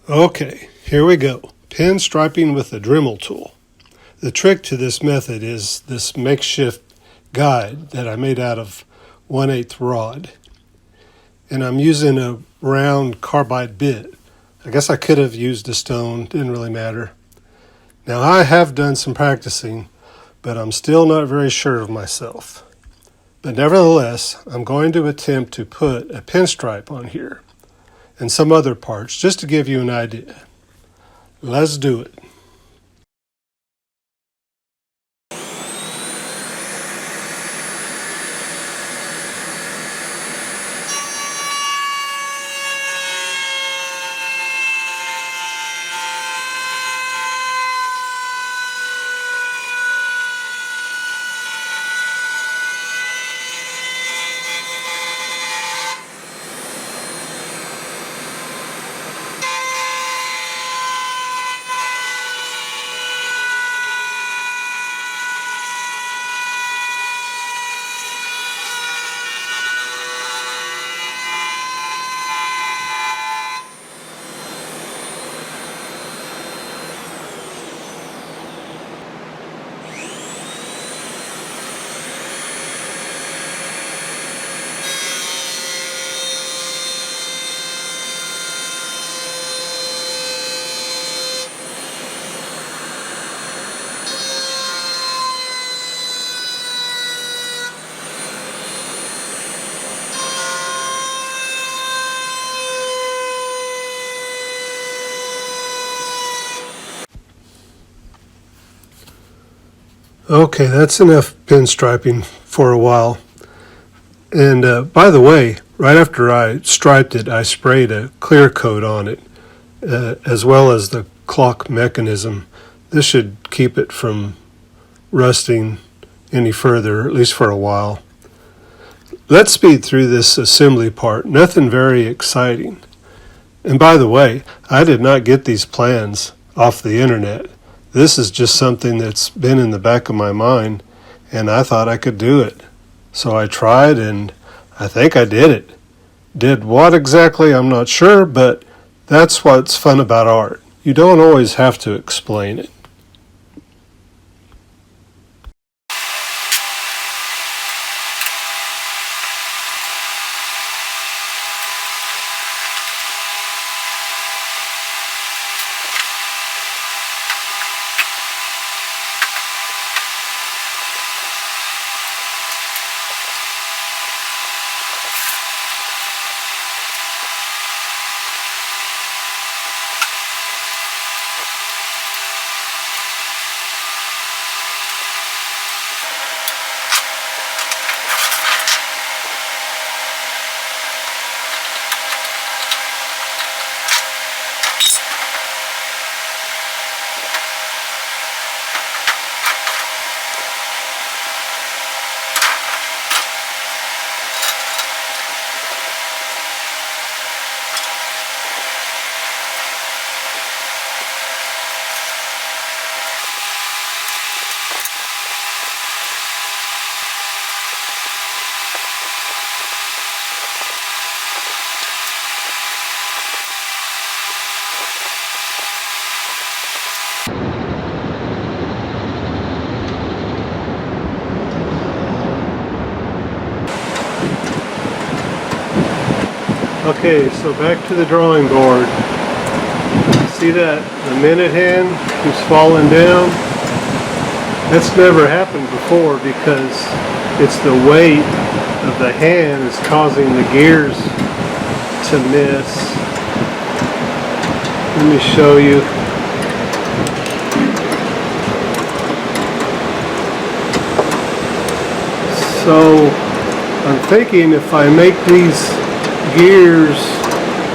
Okay, here we go. Pinstriping with the Dremel tool. The trick to this method is this makeshift guide that I made out of 1/8 rod. And I'm using a round carbide bit. I guess I could have used a stone, didn't really matter. Now I have done some practicing, but I'm still not very sure of myself. But nevertheless, I'm going to attempt to put a pinstripe on here and some other parts just to give you an idea. Let's do it. Okay, that's enough pinstriping for a while. And by the way, right after I striped it, I sprayed a clear coat on it, as well as the clock mechanism. This should keep it from rusting any further, at least for a while. Let's speed through this assembly part. Nothing very exciting. And by the way, I did not get these plans off the internet. This is just something that's been in the back of my mind, and I thought I could do it. So I tried, and I think I did it. Did what exactly, I'm not sure, but that's what's fun about art. You don't always have to explain it. Okay, so back to the drawing board. See that the minute hand keeps falling down? That's never happened before because it's the weight of the hand is causing the gears to miss. Let me show you. So I'm thinking if I make these gears,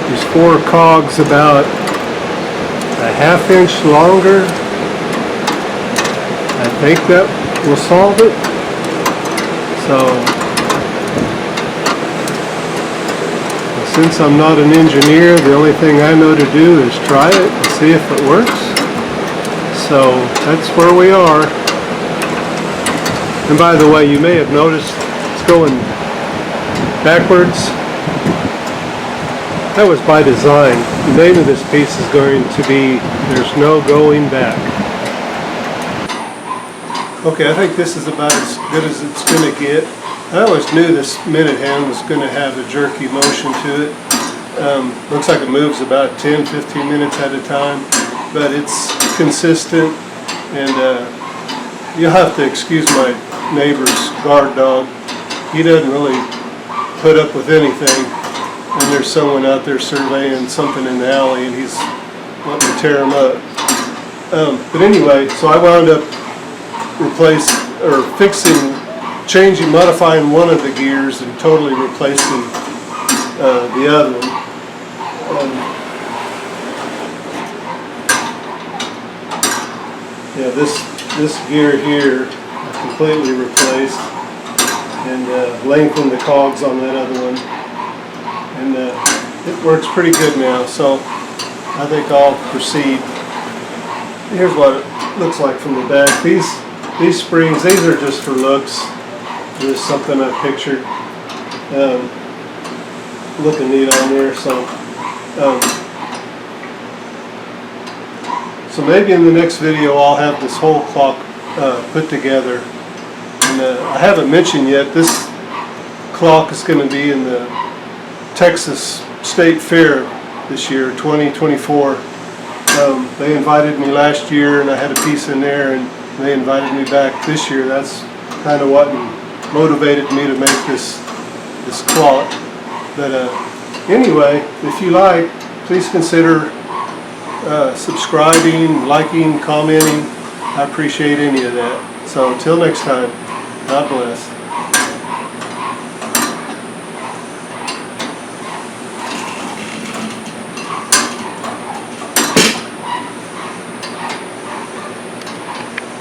these 4 cogs, about a ½ inch longer, I think that will solve it. So since I'm not an engineer, the only thing I know to do is try it and see if it works. So that's where we are. And by the way, you may have noticed it's going backwards. That was by design. The name of this piece is going to be There's No Going Back. Okay, I think this is about as good as it's going to get. I always knew this minute hand was going to have a jerky motion to it. Looks like it moves about 10-15 minutes at a time, but it's consistent, and you'll have to excuse my neighbor's guard dog. He doesn't really put up with anything, and there's someone out there surveying something in the alley, and he's wanting to tear him up. But anyway, so I wound up modifying one of the gears and totally replacing the other one. Yeah, this gear here I completely replaced and lengthened the cogs on that other one, and it works pretty good now, so I think I'll proceed. Here's what it looks like from the back. These springs, these are just for looks. Just something I pictured looking neat on there, so maybe in the next video I'll have this whole clock put together. And I haven't mentioned yet, this clock is going to be in the Texas State Fair this year, 2024. They invited me last year and I had a piece in there, and they invited me back this year. That's kind of what motivated me to make this clock. But anyway, if you like, please consider subscribing, liking, commenting. I appreciate any of that. So until next time, God bless.